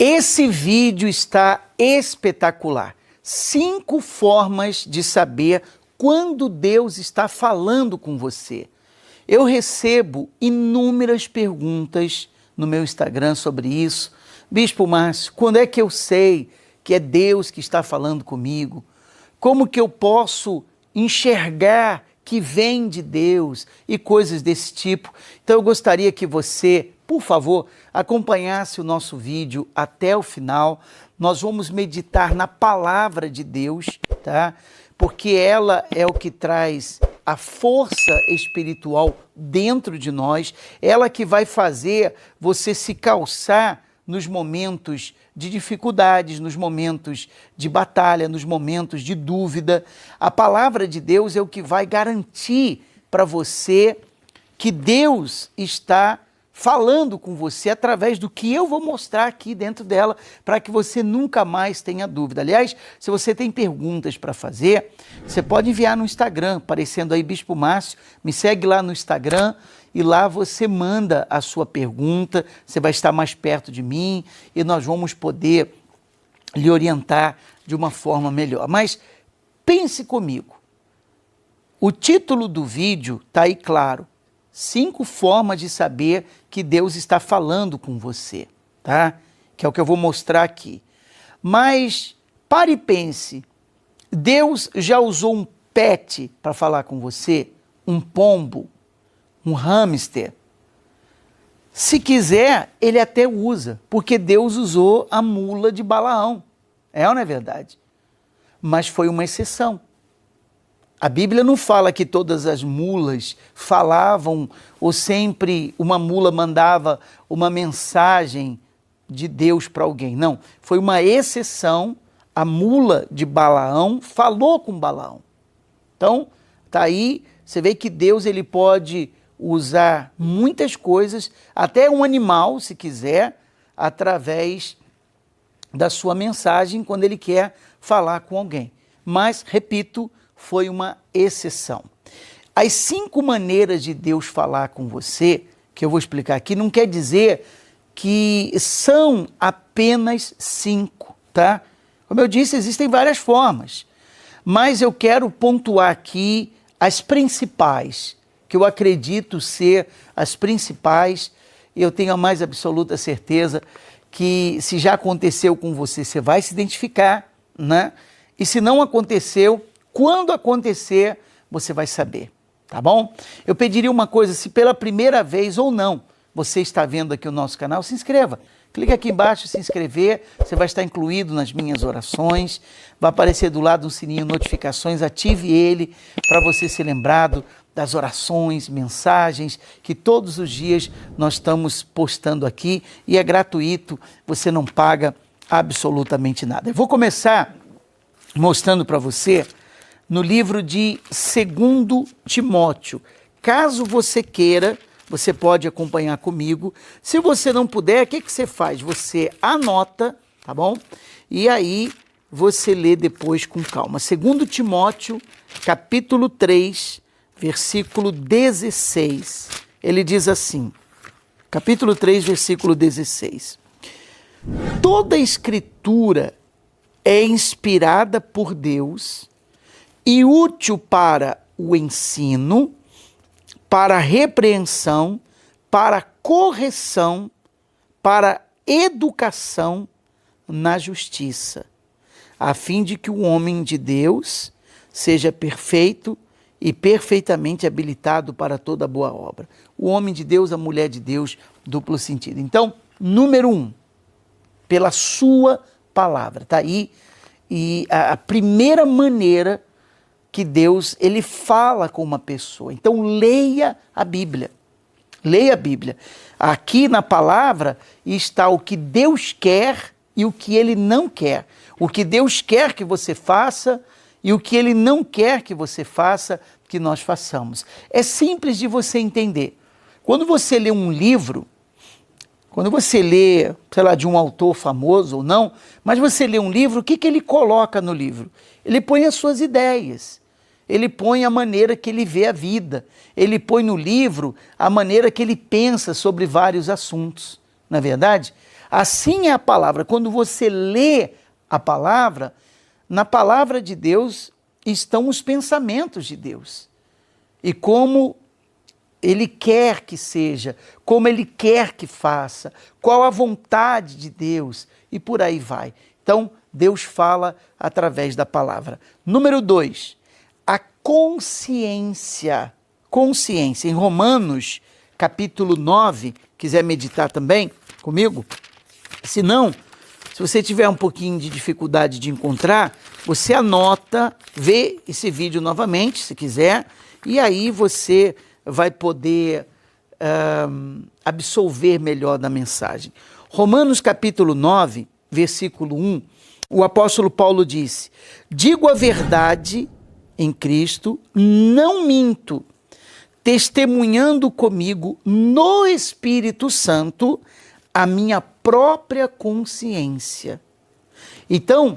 Esse vídeo está espetacular. 5 formas de saber quando Deus está falando com você. Eu recebo inúmeras perguntas no meu Instagram sobre isso. Bispo Márcio, quando é que eu sei que é Deus que está falando comigo? Como que eu posso enxergar que vem de Deus e coisas desse tipo? Então eu gostaria que você, por favor, acompanhasse o nosso vídeo até o final. Nós vamos meditar na palavra de Deus, tá? Porque ela é o que traz a força espiritual dentro de nós, ela que vai fazer você se calçar nos momentos de dificuldades, nos momentos de batalha, nos momentos de dúvida. A palavra de Deus é o que vai garantir para você que Deus está falando com você através do que eu vou mostrar aqui dentro dela, para que você nunca mais tenha dúvida. Aliás, se você tem perguntas para fazer, você pode enviar no Instagram, aparecendo aí Bispo Márcio, me segue lá no Instagram e lá você manda a sua pergunta, você vai estar mais perto de mim e nós vamos poder lhe orientar de uma forma melhor. Mas pense comigo, o título do vídeo está aí claro, 5 formas de saber que Deus está falando com você, tá? Que é o que eu vou mostrar aqui. Mas pare e pense, Deus já usou um pet para falar com você? Um pombo? Um hamster? Se quiser, ele até usa, porque Deus usou a mula de Balaão. É ou não é verdade? Mas foi uma exceção. A Bíblia não fala que todas as mulas falavam ou sempre uma mula mandava uma mensagem de Deus para alguém. Não, foi uma exceção. A mula de Balaão falou com Balaão. Então, tá aí, você vê que Deus ele pode usar muitas coisas, até um animal, se quiser, através da sua mensagem quando ele quer falar com alguém. Mas, repito, foi uma exceção. As 5 maneiras de Deus falar com você, que eu vou explicar aqui, não quer dizer que são apenas 5, tá? Como eu disse, existem várias formas, mas eu quero pontuar aqui as principais, que eu acredito ser as principais, e eu tenho a mais absoluta certeza que se já aconteceu com você, você vai se identificar, né? E se não aconteceu, quando acontecer, você vai saber, tá bom? Eu pediria uma coisa, se pela primeira vez ou não você está vendo aqui o nosso canal, se inscreva. Clique aqui embaixo, se inscrever, você vai estar incluído nas minhas orações, vai aparecer do lado um sininho notificações, ative ele para você ser lembrado das orações, mensagens, que todos os dias nós estamos postando aqui e é gratuito, você não paga absolutamente nada. Eu vou começar mostrando para você no livro de 2 Timóteo. Caso você queira, você pode acompanhar comigo. Se você não puder, o que você faz? Você anota, tá bom? E aí você lê depois com calma. 2 Timóteo, capítulo 3, versículo 16. Ele diz assim, capítulo 3, versículo 16. Toda a escritura é inspirada por Deus e útil para o ensino, para a repreensão, para a correção, para a educação na justiça, a fim de que o homem de Deus seja perfeito e perfeitamente habilitado para toda boa obra. O homem de Deus, a mulher de Deus, duplo sentido. Então, número 1, pela sua palavra, tá aí. E a primeira maneira que Deus, ele fala com uma pessoa. Então, leia a Bíblia. Leia a Bíblia. Aqui na palavra está o que Deus quer e o que ele não quer. O que Deus quer que você faça e o que ele não quer que você faça, que nós façamos. É simples de você entender. Quando você lê um livro, quando você lê, sei lá, de um autor famoso ou não, mas você lê um livro, o que ele coloca no livro? Ele põe as suas ideias. Ele põe a maneira que ele vê a vida. Ele põe no livro a maneira que ele pensa sobre vários assuntos. Não é verdade? Assim é a palavra. Quando você lê a palavra, na palavra de Deus estão os pensamentos de Deus. E como Ele quer que seja, como Ele quer que faça, qual a vontade de Deus, e por aí vai. Então, Deus fala através da palavra. Número 2, a consciência. Consciência. Em Romanos, capítulo 9, quiser meditar também comigo? Se não, se você tiver um pouquinho de dificuldade de encontrar, você anota, vê esse vídeo novamente, se quiser, e aí você vai poder absorver melhor da mensagem. Romanos capítulo 9, versículo 1, o apóstolo Paulo disse: digo a verdade em Cristo, não minto, testemunhando comigo no Espírito Santo a minha própria consciência. Então,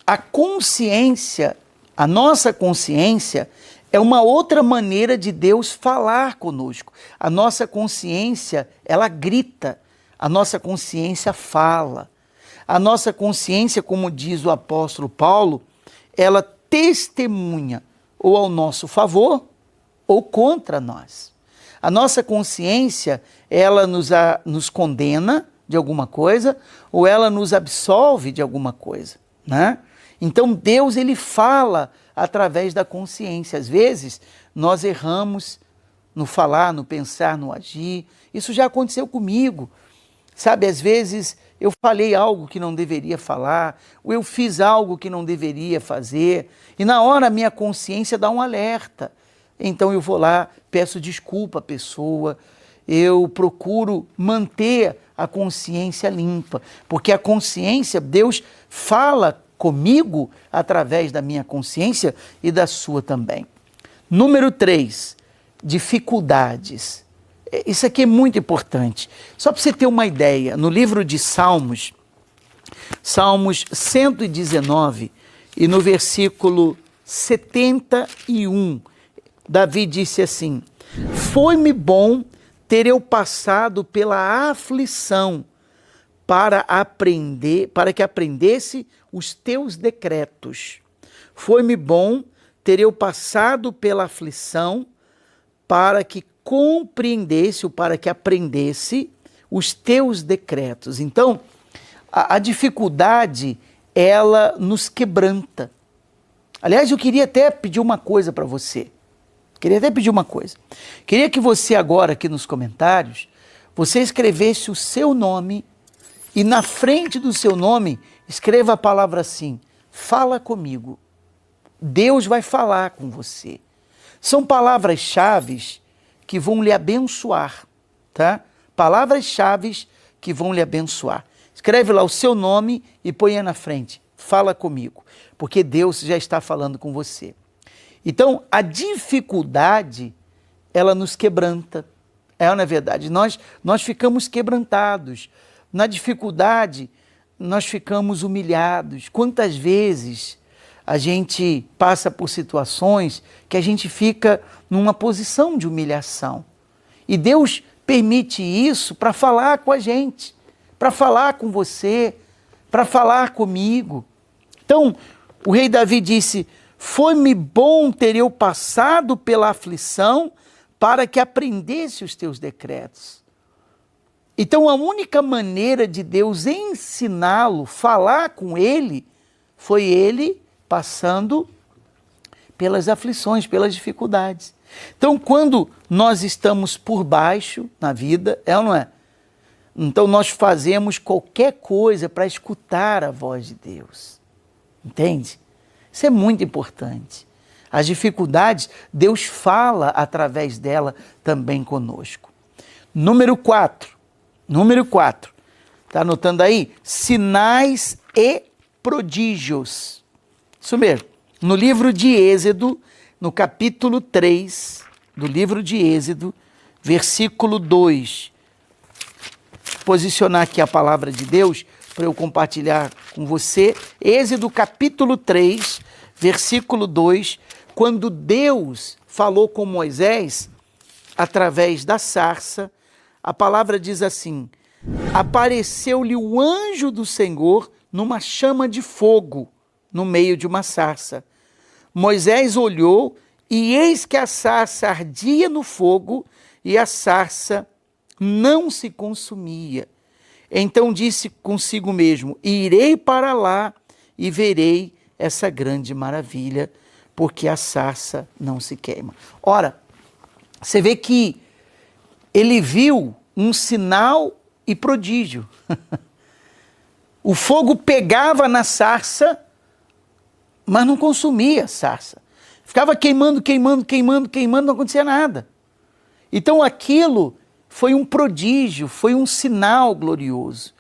a consciência, a nossa consciência, é uma outra maneira de Deus falar conosco. A nossa consciência, ela grita, a nossa consciência fala. A nossa consciência, como diz o apóstolo Paulo, ela testemunha ou ao nosso favor ou contra nós. A nossa consciência, ela nos condena de alguma coisa ou ela nos absolve de alguma coisa, né? Então Deus, ele fala através da consciência. Às vezes nós erramos no falar, no pensar, no agir. Isso já aconteceu comigo. Sabe, às vezes eu falei algo que não deveria falar, ou eu fiz algo que não deveria fazer, e na hora a minha consciência dá um alerta. Então eu vou lá, peço desculpa à pessoa, eu procuro manter a consciência limpa, porque a consciência, Deus fala comigo através da minha consciência e da sua também. Número 3, dificuldades. Isso aqui é muito importante. Só para você ter uma ideia, no livro de Salmos, Salmos 119, e no versículo 71, Davi disse assim: foi-me bom ter eu passado pela aflição para que aprendesse os teus decretos. Foi-me bom ter eu passado pela aflição para que compreendesse ou para que aprendesse os teus decretos. Então, a dificuldade, ela nos quebranta. Aliás, eu queria até pedir uma coisa para você. Queria que você agora, aqui nos comentários, você escrevesse o seu nome e na frente do seu nome, escreva a palavra assim: fala comigo. Deus vai falar com você. São palavras-chave que vão lhe abençoar, tá? Palavras-chave que vão lhe abençoar. Escreve lá o seu nome e põe na frente: fala comigo, porque Deus já está falando com você. Então, a dificuldade, ela nos quebranta. Não é verdade? Nós ficamos quebrantados. Na dificuldade, nós ficamos humilhados. Quantas vezes a gente passa por situações que a gente fica numa posição de humilhação. E Deus permite isso para falar com a gente, para falar com você, para falar comigo. Então, o rei Davi disse: foi-me bom ter eu passado pela aflição para que aprendesse os teus decretos. Então, a única maneira de Deus ensiná-lo, falar com ele, foi ele passando pelas aflições, pelas dificuldades. Então, quando nós estamos por baixo na vida, é ou não é? Então, nós fazemos qualquer coisa para escutar a voz de Deus. Entende? Isso é muito importante. As dificuldades, Deus fala através dela também conosco. Número 4. Está anotando aí? Sinais e prodígios. Isso mesmo. No livro de Êxodo, no capítulo 3 do livro de Êxodo, versículo 2. Posicionar aqui a palavra de Deus para eu compartilhar com você. Êxodo capítulo 3, versículo 2, quando Deus falou com Moisés através da sarça, a palavra diz assim: apareceu-lhe o anjo do Senhor numa chama de fogo no meio de uma sarça. Moisés olhou e eis que a sarça ardia no fogo e a sarça não se consumia. Então disse consigo mesmo: irei para lá e verei essa grande maravilha, porque a sarça não se queima. Ora, você vê que ele viu um sinal e prodígio. O fogo pegava na sarça, mas não consumia a sarça. Ficava queimando, não acontecia nada. Então aquilo foi um prodígio, foi um sinal glorioso.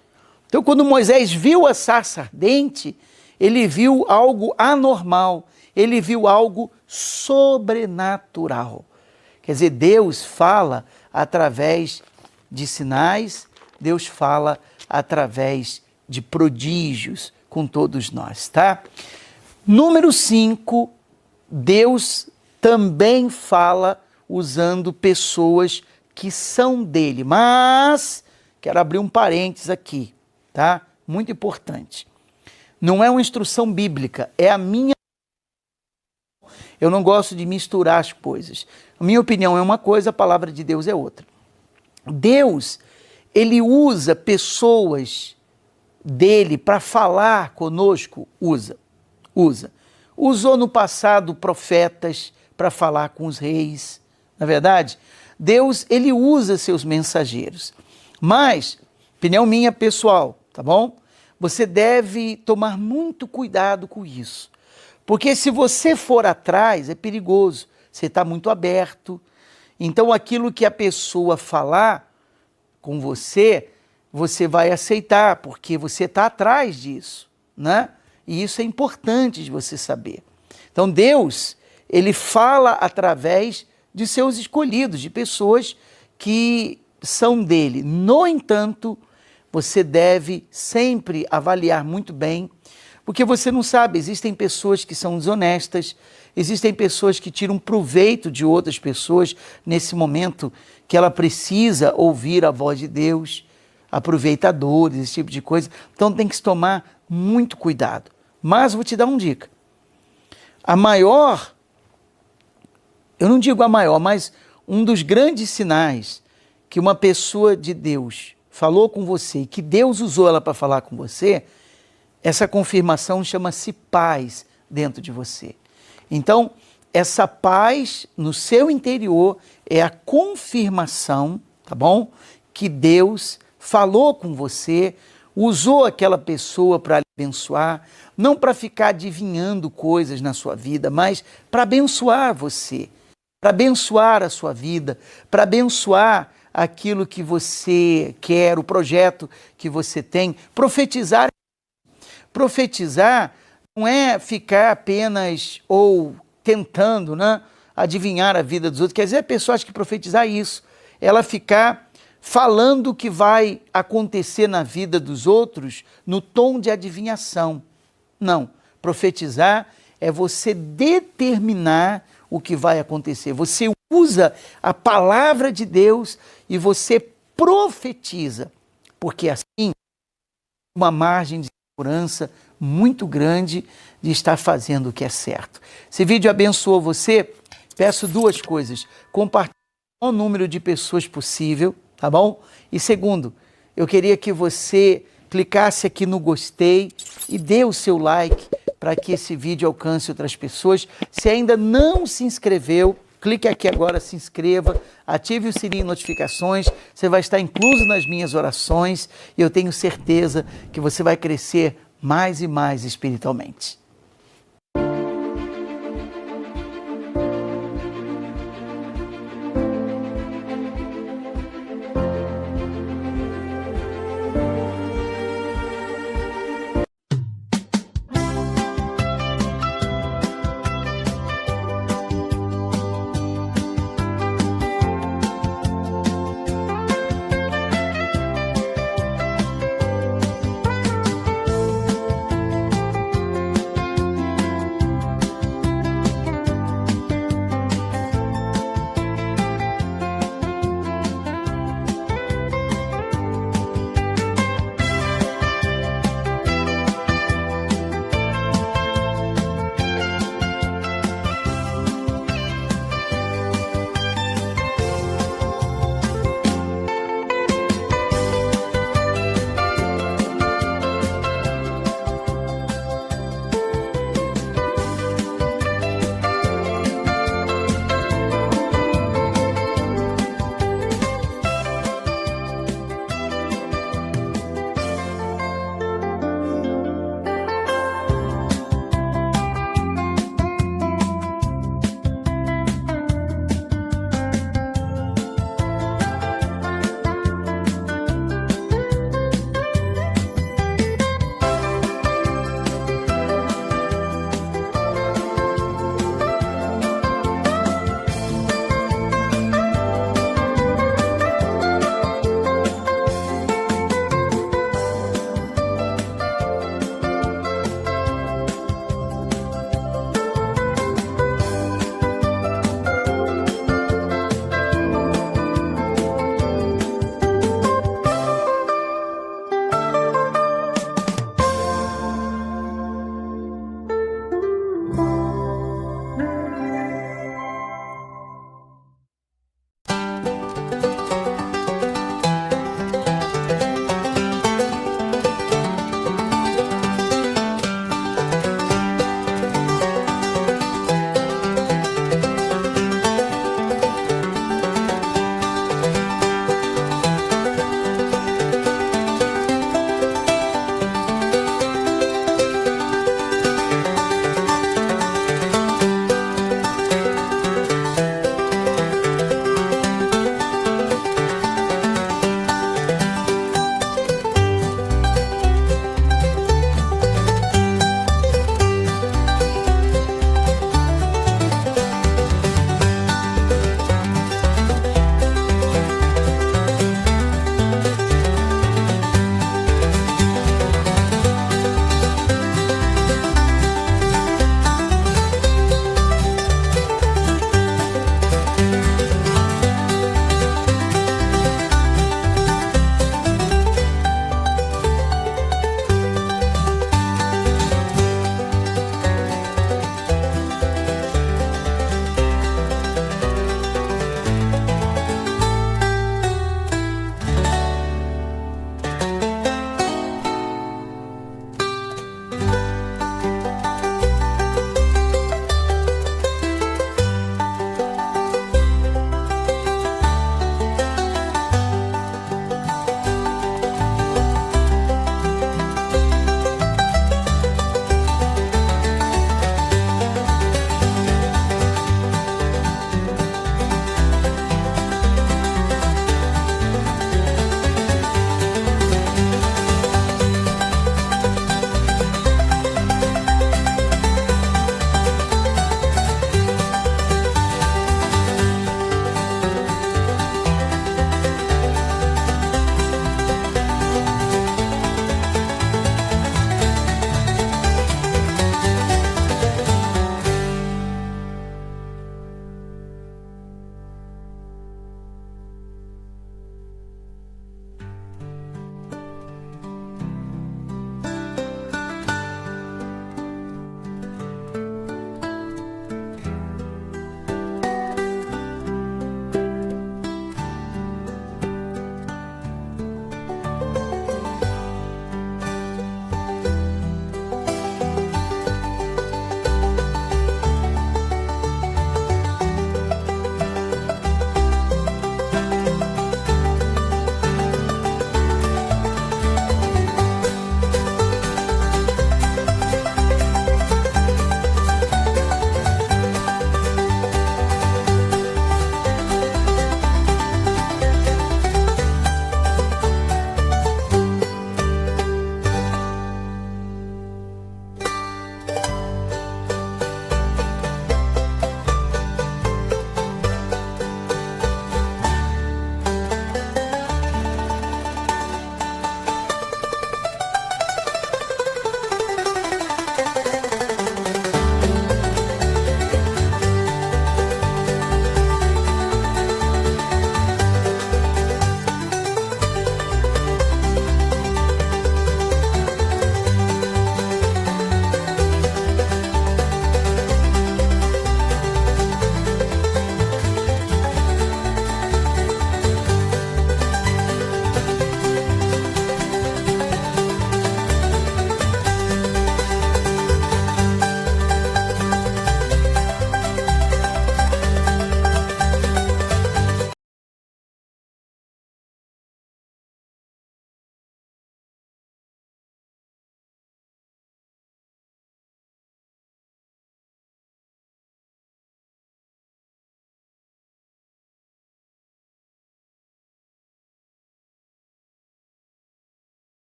Então quando Moisés viu a sarça ardente, ele viu algo anormal, ele viu algo sobrenatural. Quer dizer, Deus fala através de sinais, Deus fala através de prodígios com todos nós, tá? Número 5, Deus também fala usando pessoas que são dele, mas quero abrir um parênteses aqui, tá? Muito importante. Não é uma instrução bíblica, é a minha. Eu não gosto de misturar as coisas. A minha opinião é uma coisa, a palavra de Deus é outra. Deus, ele usa pessoas dele para falar conosco, usa. Usou no passado profetas para falar com os reis, na verdade. Deus, ele usa seus mensageiros. Mas, opinião minha pessoal, tá bom? Você deve tomar muito cuidado com isso. Porque se você for atrás, é perigoso. Você está muito aberto. Então, aquilo que a pessoa falar com você, você vai aceitar, porque você está atrás disso, né? E isso é importante de você saber. Então, Deus, ele fala através de seus escolhidos, de pessoas que são dele. No entanto, você deve sempre avaliar muito bem, porque você não sabe, existem pessoas que são desonestas, existem pessoas que tiram proveito de outras pessoas nesse momento que ela precisa ouvir a voz de Deus, aproveitadores, esse tipo de coisa. Então tem que se tomar muito cuidado. Mas vou te dar uma dica. A maior, eu não digo a maior, mas um dos grandes sinais que uma pessoa de Deus falou com você e que Deus usou ela para falar com você, essa confirmação chama-se paz dentro de você. Então, essa paz no seu interior é a confirmação, tá bom? Que Deus falou com você, usou aquela pessoa para lhe abençoar, não para ficar adivinhando coisas na sua vida, mas para abençoar você, para abençoar a sua vida, para abençoar aquilo que você quer, o projeto que você tem. Profetizar não é ficar apenas ou tentando, né, adivinhar a vida dos outros. Quer dizer, a pessoa acha que profetizar é isso, ela ficar falando o que vai acontecer na vida dos outros no tom de adivinhação. Não, profetizar é você determinar o que vai acontecer. Você usa a palavra de Deus e você profetiza, porque assim uma margem de segurança muito grande de estar fazendo o que é certo. Esse vídeo abençoou você? Peço duas coisas. Compartilhe com o número de pessoas possível, tá bom? E segundo, eu queria que você clicasse aqui no gostei e dê o seu like para que esse vídeo alcance outras pessoas. Se ainda não se inscreveu, clique aqui agora, se inscreva, ative o sininho de notificações, você vai estar incluso nas minhas orações e eu tenho certeza que você vai crescer mais e mais espiritualmente.